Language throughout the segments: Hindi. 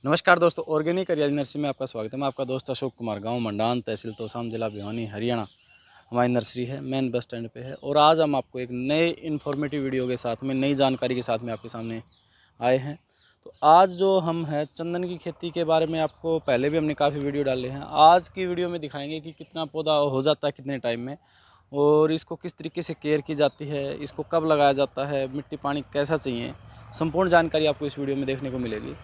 नमस्कार दोस्तों, ऑर्गेनिक हरियाली नर्सरी में आपका स्वागत है। मैं आपका दोस्त अशोक कुमार, गांव मंडान, तहसील तोसाम, जिला भिवानी, हरियाणा। हमारी नर्सरी है, मेन बस स्टैंड पे है। और आज हम आपको एक नए इन्फॉर्मेटिव वीडियो के साथ में, नई जानकारी के साथ में आपके सामने आए हैं। तो आज जो हम है चंदन की खेती के बारे में, आपको पहले भी हमने काफ़ी वीडियो डाले हैं। आज की वीडियो में दिखाएंगे कि कितना पौधा हो जाता है कितने टाइम में, और इसको किस तरीके से केयर की जाती है, इसको कब लगाया जाता है, मिट्टी पानी कैसा चाहिए, संपूर्ण जानकारी आपको इस वीडियो में देखने को मिलेगी।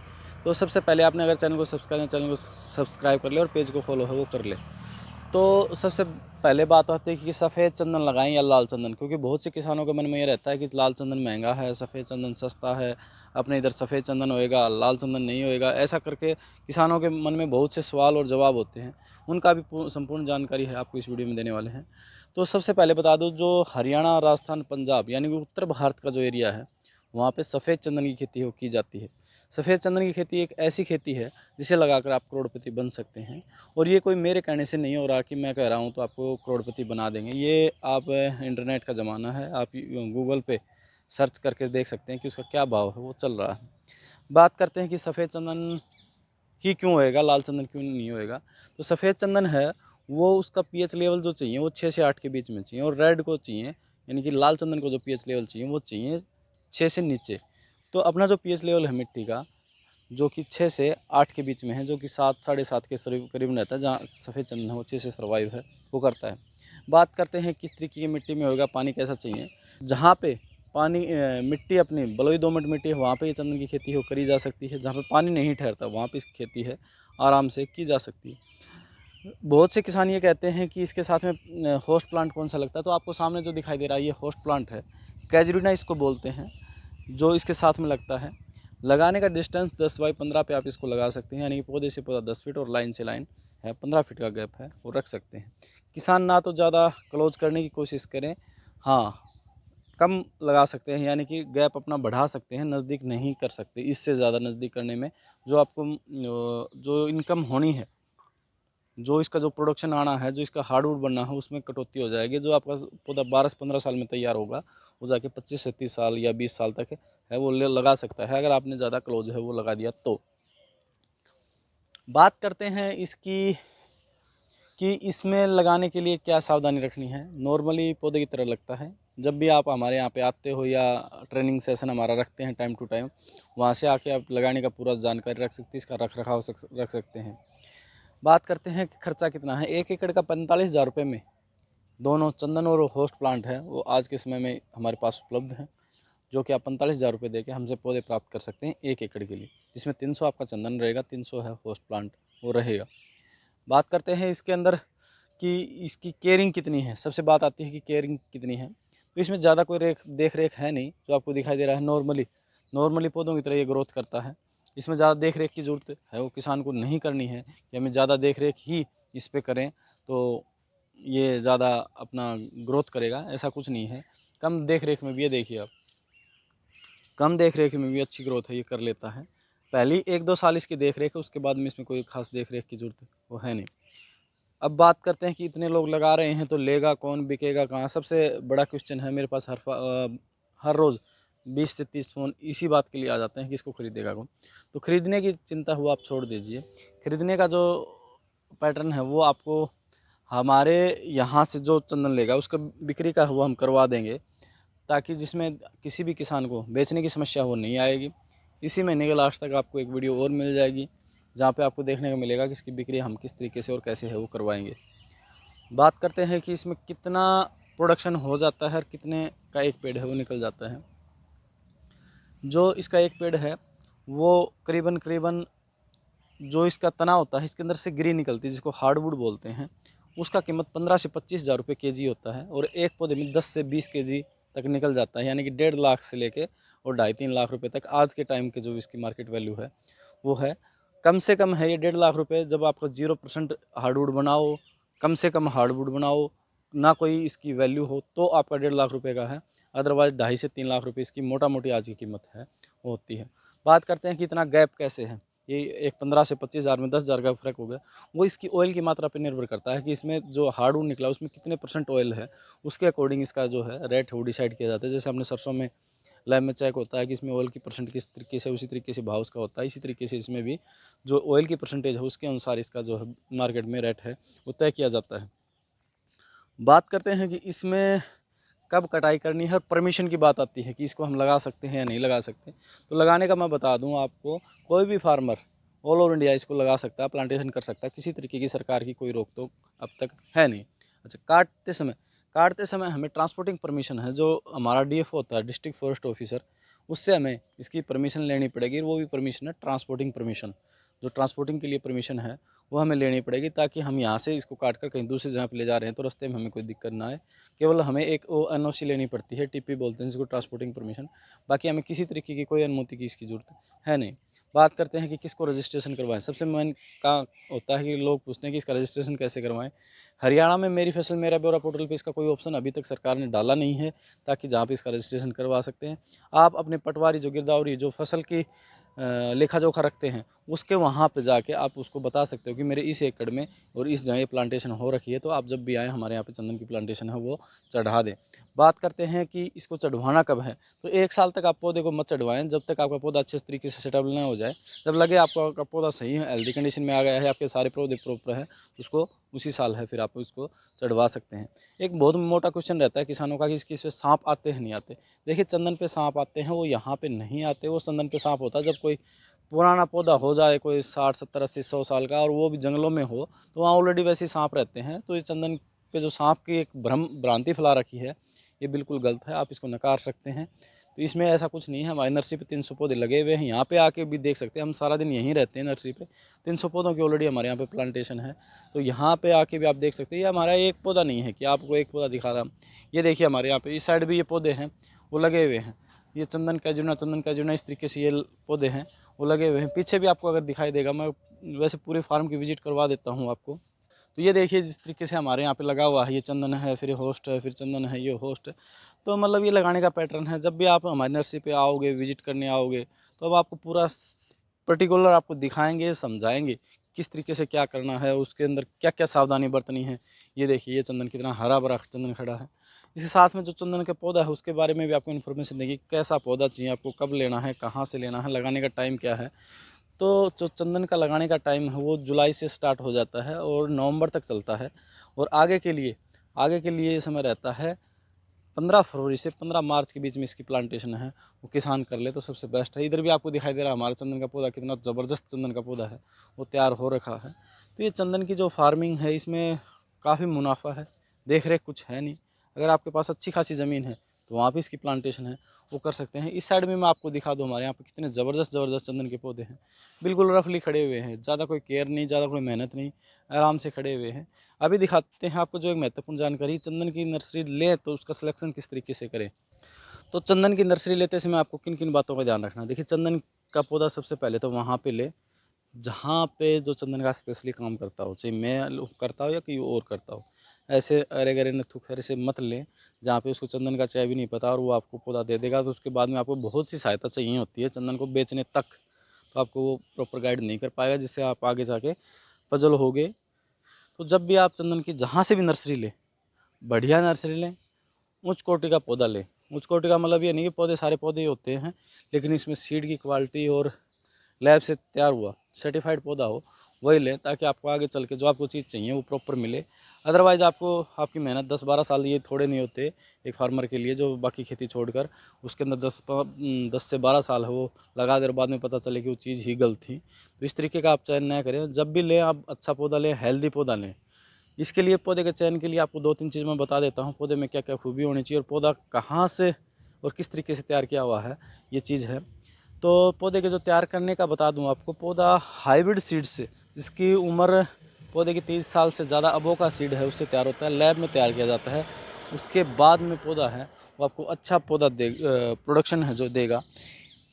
तो सबसे पहले आपने अगर चैनल को सब्सक्राइब कर ले और पेज को फॉलो है वो कर ले। तो सबसे पहले बात आती है कि सफ़ेद चंदन लगाएं या लाल चंदन, क्योंकि बहुत से किसानों के मन में ये रहता है कि लाल चंदन महंगा है, सफ़ेद चंदन सस्ता है, अपने इधर सफ़ेद चंदन होएगा लाल चंदन नहीं होएगा। ऐसा करके किसानों के मन में बहुत से सवाल और जवाब होते हैं, उनका भी संपूर्ण जानकारी है आपको इस वीडियो में देने वाले हैं। तो सबसे पहले बता दूँ, जो हरियाणा, राजस्थान, पंजाब यानी कि उत्तर भारत का जो एरिया है, वहाँ पर सफ़ेद चंदन की खेती की जाती है। सफ़ेद चंदन की खेती एक ऐसी खेती है जिसे लगाकर आप करोड़पति बन सकते हैं। और ये कोई मेरे कहने से नहीं हो रहा कि मैं कह रहा हूँ तो आपको करोड़पति बना देंगे। ये आप इंटरनेट का ज़माना है, आप गूगल पे सर्च करके देख सकते हैं कि उसका क्या भाव है, वो चल रहा है। बात करते हैं कि सफ़ेद चंदन ही क्यों होएगा, लाल चंदन क्यों नहीं होएगा। तो सफ़ेद चंदन है वो, उसका पीएच लेवल जो चाहिए वो 6 से 8 के बीच में चाहिए, और रेड को चाहिए, यानी कि लाल चंदन को जो पीएच लेवल चाहिए वो चाहिए 6 से नीचे। तो अपना जो पीएच लेवल है मिट्टी का, जो कि 6 से 8 के बीच में है, जो कि 7 साढ़े 7 के करीब रहता है, जहाँ सफ़ेद चंदन है वो 6 से सर्वाइव है वो करता है। बात करते हैं किस तरीके की मिट्टी में होगा, पानी कैसा चाहिए। जहाँ पे पानी मिट्टी अपनी बलुई दोमट मिट्टी है, वहाँ पे ये चंदन की खेती हो करी जा सकती है। जहाँ पे पानी नहीं ठहरता वहाँ पे इसकी खेती है आराम से की जा सकती है। बहुत से किसान ये कहते हैं कि इसके साथ में होस्ट प्लांट कौन सा लगता है, तो आपको सामने जो दिखाई दे रहा है ये होस्ट प्लांट है, कैजुरिना इसको बोलते हैं, जो इसके साथ में लगता है। लगाने का डिस्टेंस 10 बाई 15 पे आप इसको लगा सकते हैं, यानी कि पौधे से पौधा 10 फीट और लाइन से लाइन है 15 फीट का गैप है वो रख सकते हैं। किसान ना तो ज़्यादा क्लोज करने की कोशिश करें, हाँ कम लगा सकते हैं, यानी कि गैप अपना बढ़ा सकते हैं, नज़दीक नहीं कर सकते। इससे ज़्यादा नज़दीक करने में जो आपको जो इनकम होनी है, जो इसका जो प्रोडक्शन आना है, जो इसका हार्डवुड बनना है, उसमें कटौती हो जाएगी। जो आपका पौधा 12 से 15 साल में तैयार होगा, वो जाके 25 से 30 साल या 20 साल तक है वो लगा सकता है, अगर आपने ज़्यादा क्लोज है वो लगा दिया तो। बात करते हैं इसकी कि इसमें लगाने के लिए क्या सावधानी रखनी है। नॉर्मली पौधे की तरह लगता है। जब भी आप हमारे यहाँ पे आते हो या ट्रेनिंग सेशन हमारा रखते हैं टाइम टू टाइम, वहाँ से आके आप लगाने का पूरा जानकारी रख सकते हैं, इसका रख रखाव रख सकते हैं। बात करते हैं कि खर्चा कितना है। 1 एकड़ का 45,000 रुपये में दोनों चंदन और होस्ट प्लांट है वो आज के समय में हमारे पास उपलब्ध हैं, जो कि आप 45,000 रुपये दे के हमसे पौधे प्राप्त कर सकते हैं 1 एकड़ के लिए, जिसमें 300 आपका चंदन रहेगा, 300 है होस्ट प्लांट वो रहेगा। बात करते हैं इसके अंदर कि इसकी केयरिंग कितनी है। सबसे बात आती है कि केयरिंग कितनी है, तो इसमें ज़्यादा कोई देख रेख है नहीं, जो आपको दिखाई दे रहा है नॉर्मली पौधों की तरह ये ग्रोथ करता है। इसमें ज़्यादा देख रेख की ज़रूरत है वो किसान को नहीं करनी है कि हमें ज़्यादा देख रेख ही इस पर करें तो ये ज़्यादा अपना ग्रोथ करेगा, ऐसा कुछ नहीं है। कम देख रेख में भी, ये देखिए आप, कम देख रेख में भी अच्छी ग्रोथ है ये कर लेता है। पहली 1-2 साल इसकी देख रेख है, उसके बाद में इसमें कोई खास देख रेख की ज़रूरत वो है नहीं। अब बात करते हैं कि इतने लोग लगा रहे हैं तो लेगा कौन, बिकेगा कहाँ। सबसे बड़ा क्वेश्चन है मेरे पास, हर रोज़ 20 से 30 फ़ोन इसी बात के लिए आ जाते हैं कि इसको खरीदेगा कौन। तो खरीदने की चिंता हुआ आप छोड़ दीजिए। खरीदने का जो पैटर्न है वो आपको हमारे यहाँ से जो चंदन लेगा उसका बिक्री का वो हम करवा देंगे, ताकि जिसमें किसी भी किसान को बेचने की समस्या वो नहीं आएगी। इसी महीने के लास्ट तक आपको एक वीडियो और मिल जाएगी, जहाँ पे आपको देखने को मिलेगा कि इसकी बिक्री हम किस तरीके से और कैसे है वो करवाएंगे। बात करते हैं कि इसमें कितना प्रोडक्शन हो जाता है और कितने का एक पेड़ है वो निकल जाता है। जो इसका एक पेड़ है वो करीबन करीबन, जो इसका तना होता है इसके अंदर से गिरी निकलती है, जिसको हार्डवुड बोलते हैं, उसका कीमत 15 से 25,000 रुपये केजी होता है। और एक पौधे में 10 से 20 केजी तक निकल जाता है, यानी कि 1.5 लाख से लेके और 2.5-3 लाख रुपए तक आज के टाइम के जो इसकी मार्केट वैल्यू है वो है। कम से कम है ये 1.5 लाख रुपए। जब आपको 0% हार्डवुड बनाओ, कम से कम हार्डवुड बनाओ, ना कोई इसकी वैल्यू हो, तो आपका 1.5 लाख रुपए का है। अदरवाइज 2.5 से 3 लाख रुपए इसकी मोटा मोटी आज की कीमत है वो होती है। बात करते हैं कि इतना गैप कैसे है। ये एक 15 से 25,000 में 10,000 का फ़र्क हो गया। वो इसकी ऑयल की मात्रा पर निर्भर करता है कि इसमें जो हार्डवुड निकला उसमें कितने % ऑयल है, उसके अकॉर्डिंग इसका जो है रेट वो डिसाइड किया जाता है। जैसे हमने सरसों में लैब में चेक होता है कि इसमें ऑयल की परसेंट किस तरीके से, उसी तरीके से भाव उसका होता है। इसी तरीके से इसमें भी जो ऑयल की परसेंटेज है उसके अनुसार इसका जो है मार्केट में रेट है वो तय किया जाता है। बात करते हैं कि इसमें कब कटाई करनी है और परमिशन की बात आती है कि इसको हम लगा सकते हैं या नहीं लगा सकते। तो लगाने का मैं बता दूं आपको, कोई भी फार्मर ऑल ओवर इंडिया इसको लगा सकता है, प्लांटेशन कर सकता है, किसी तरीके की सरकार की कोई रोक टोक अब तक है नहीं। अच्छा, काटते समय हमें ट्रांसपोर्टिंग परमिशन है, जो हमारा डीएफओ होता है, डिस्ट्रिक्ट फॉरेस्ट ऑफिसर, उससे हमें इसकी परमिशन लेनी पड़ेगी। वो भी परमिशन है ट्रांसपोर्टिंग परमिशन, जो ट्रांसपोर्टिंग के लिए परमिशन है वो हमें लेनी पड़ेगी, ताकि हम यहाँ से इसको काट कर कहीं दूसरी जगह पर ले जा रहे हैं तो रास्ते में हमें कोई दिक्कत ना आए। केवल हमें एक एनओसी लेनी पड़ती है, टीपी बोलते हैं जिसको, ट्रांसपोर्टिंग परमिशन। बाकी हमें किसी तरीके की कोई अनुमति की इसकी ज़रूरत है नहीं। बात करते हैं कि किसको रजिस्ट्रेशन करवाएं। सबसे मेन का होता है कि लोग पूछते हैं कि इसका रजिस्ट्रेशन कैसे करवाएं। हरियाणा में मेरी फसल मेरा ब्यौरा पोर्टल पे इसका कोई ऑप्शन अभी तक सरकार ने डाला नहीं है, ताकि जहाँ पे इसका रजिस्ट्रेशन करवा सकते हैं। आप अपने पटवारी, जो गिरदावरी, जो फसल की लेखा जोखा रखते हैं, उसके वहाँ पे जाके आप उसको बता सकते हो कि मेरे इस एकड़ में और इस जगह प्लांटेशन हो रखी है, तो आप जब भी आएँ हमारे यहाँ पे चंदन की प्लांटेशन है वो चढ़ा दें। बात करते हैं कि इसको चढ़वाना कब है, तो 1 साल तक आप पौधे को मत चढ़वाएं, जब तक आपका पौधा अच्छे तरीके से सेटअप ना हो जाए। जब लगे आपका पौधा सही है, हेल्दी कंडीशन में आ गया है, आपके सारे पौधे प्रॉपर है, तो उसको उसी साल है फिर आप उसको चढ़वा सकते हैं। एक बहुत मोटा क्वेश्चन रहता है किसानों का कि इसमें सांप आते हैं नहीं आते। देखिए, चंदन पे सांप आते हैं, वो यहाँ पे नहीं आते। वो चंदन पे सांप होता है जब कोई पुराना पौधा हो जाए, कोई 60 70 80 100 साल का, और वो भी जंगलों में हो, तो वहाँ ऑलरेडी वैसे ही सांप रहते हैं। तो ये चंदन पे जो सांप की एक भ्रांति फैला रखी है, ये बिल्कुल गलत है, आप इसको नकार सकते हैं। तो इसमें ऐसा कुछ नहीं है। हमारी नर्सरी पे 300 पौधे लगे हुए हैं, यहाँ पे आके भी देख सकते हैं, हम सारा दिन यहीं रहते हैं नर्सरी पे। 300 पौधों की ऑलरेडी हमारे यहाँ पे प्लांटेशन है, तो यहाँ पे आके भी आप देख सकते हैं। ये हमारा एक पौधा नहीं है कि आपको एक पौधा दिखा रहा हूँ। ये देखिए, हमारे यहाँ पे इस साइड भी ये पौधे हैं, वो लगे हुए हैं। ये चंदन कैजुना इस तरीके से ये पौधे हैं, वो लगे हुए हैं। पीछे भी आपको अगर दिखाई देगा, मैं वैसे पूरे फार्म की विजिट करवा देता हूँ आपको। तो ये देखिए, जिस तरीके से हमारे यहाँ पे लगा हुआ है, ये चंदन है, फिर होस्ट है, फिर चंदन है, ये होस्ट है। तो मतलब ये लगाने का पैटर्न है। जब भी आप हमारी नर्सरी पे आओगे, विजिट करने आओगे, तो अब आपको पूरा पर्टिकुलर आपको दिखाएंगे, समझाएंगे किस तरीके से क्या करना है, उसके अंदर क्या क्या सावधानी बरतनी है। ये देखिए, ये चंदन कितना हरा भरा चंदन खड़ा है। इसके साथ में जो चंदन का पौधा है उसके बारे में भी आपको इन्फॉर्मेशन देंगे, कैसा पौधा चाहिए आपको, कब लेना है, कहाँ से लेना है, लगाने का टाइम क्या है। तो जो चंदन का लगाने का टाइम है वो जुलाई से स्टार्ट हो जाता है और नवंबर तक चलता है। और आगे के लिए ये समय रहता है 15 फरवरी से 15 मार्च के बीच में इसकी प्लांटेशन है, वो किसान कर ले तो सबसे बेस्ट है। इधर भी आपको दिखाई दे रहा है हमारा चंदन का पौधा, कितना ज़बरदस्त चंदन का पौधा है, वो तैयार हो रखा है। तो ये चंदन की जो फार्मिंग है, इसमें काफ़ी मुनाफा है, देख रेख कुछ है नहीं। अगर आपके पास अच्छी खासी ज़मीन है तो वहाँ पे इसकी प्लांटेशन है, वो कर सकते हैं। इस साइड में मैं आपको दिखा दूँ, हमारे यहाँ पे कितने ज़बरदस्त चंदन के पौधे हैं, बिल्कुल रफली खड़े हुए हैं, ज़्यादा कोई केयर नहीं, ज़्यादा कोई मेहनत नहीं, आराम से खड़े हुए हैं। अभी दिखाते हैं आपको जो एक महत्वपूर्ण जानकारी, चंदन की नर्सरी लें तो उसका सिलेक्शन किस तरीके से करें। तो चंदन की नर्सरी लेते समय आपको किन किन बातों का ध्यान रखना है। देखिए, चंदन का पौधा सबसे पहले तो वहाँ पे ले जहाँ पे जो चंदन का स्पेशली काम करता हो, चाहे मैं करता हो या कोई और करता हो। ऐसे अरे गरे नथु खैर से मत लें जहाँ पे उसको चंदन का चाय भी नहीं पता और वो आपको पौधा दे देगा, तो उसके बाद में आपको बहुत सी सहायता चाहिए होती है चंदन को बेचने तक, तो आपको वो प्रॉपर गाइड नहीं कर पाएगा, जिससे आप आगे जाके पजल होगे। तो जब भी आप चंदन की जहाँ से भी नर्सरी लें, बढ़िया नर्सरी लें, उच्च कोटि का पौधा लें। उच्च कोटि का मतलब ये नहीं कि पौधे सारे पौधे ही होते हैं, लेकिन इसमें सीड की क्वालिटी और लैब से तैयार हुआ सर्टिफाइड पौधा हो, वही लें, ताकि आपको आगे चल के जो आपको चीज़ चाहिए वो प्रॉपर मिले। अदरवाइज़ आपको आपकी मेहनत 10-12 साल ये थोड़े नहीं होते एक फार्मर के लिए, जो बाकी खेती छोड़कर उसके अंदर 10 से 12 साल है वो लगा दे और बाद में पता चले कि वो चीज़ ही गलत थी। तो इस तरीके का आप चयन ना करें। जब भी लें आप अच्छा पौधा लें, हेल्दी पौधा लें। इसके लिए पौधे के चयन के लिए आपको 2-3 चीज़ मैं बता देता हूँ, पौधे में क्या क्या खूबी होनी चाहिए और पौधा कहाँ से और किस तरीके से तैयार किया हुआ है, ये चीज़ है। तो पौधे के जो तैयार करने का बता दूं आपको, पौधा हाइब्रिड सीड से, जिसकी उम्र पौधे की 30 साल से ज़्यादा अबो का सीड है, उससे तैयार होता है, लैब में तैयार किया जाता है। उसके बाद में पौधा है वो आपको अच्छा पौधा प्रोडक्शन है जो देगा।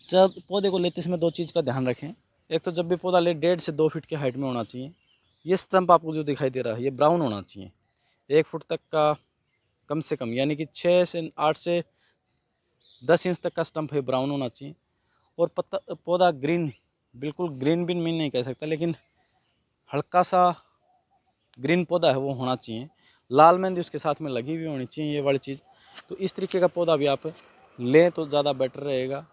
जब पौधे को लेते समय 2 चीज़ का ध्यान रखें। एक तो जब भी पौधा ले 1.5 से 2 फीट की हाइट में होना चाहिए। ये स्टंप आपको जो दिखाई दे रहा है ये ब्राउन होना चाहिए, 1 फुट तक का कम से कम, यानी कि 6 से 8 से 10 इंच तक का स्टंप है, ब्राउन होना चाहिए। और पत्ता पौधा ग्रीन, बिल्कुल ग्रीन भी मैं नहीं कह सकता, लेकिन हल्का सा ग्रीन पौधा है वो होना चाहिए। लाल मेहंदी उसके साथ में लगी हुई होनी चाहिए, ये वाली चीज़। तो इस तरीके का पौधा भी आप लें तो ज़्यादा बेटर रहेगा।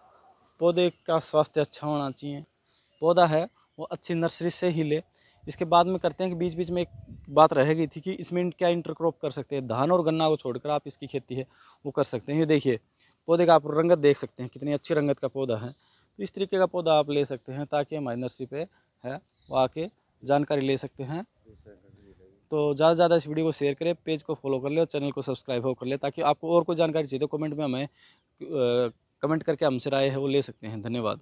पौधे का स्वास्थ्य अच्छा होना चाहिए, पौधा है वो अच्छी नर्सरी से ही ले। इसके बाद में करते हैं कि बीच बीच में एक बात रह गई थी कि इसमें क्या इंटरक्रॉप कर सकते हैं। धान और गन्ना को छोड़कर आप इसकी खेती है वो कर सकते हैं। ये देखिए पौधे का आप रंगत देख सकते हैं, कितनी अच्छी रंगत का पौधा है। तो इस तरीके का पौधा आप ले सकते हैं ताकि हमारी नर्सरी पे है वो आके जानकारी ले सकते हैं। तो ज़्यादा से ज़्यादा इस वीडियो को शेयर करें, पेज को फॉलो कर ले और चैनल को सब्सक्राइब हो कर ले, ताकि आपको और कोई जानकारी चाहिए तो कमेंट में हमें कमेंट करके हमसे राय है वो ले सकते हैं। धन्यवाद।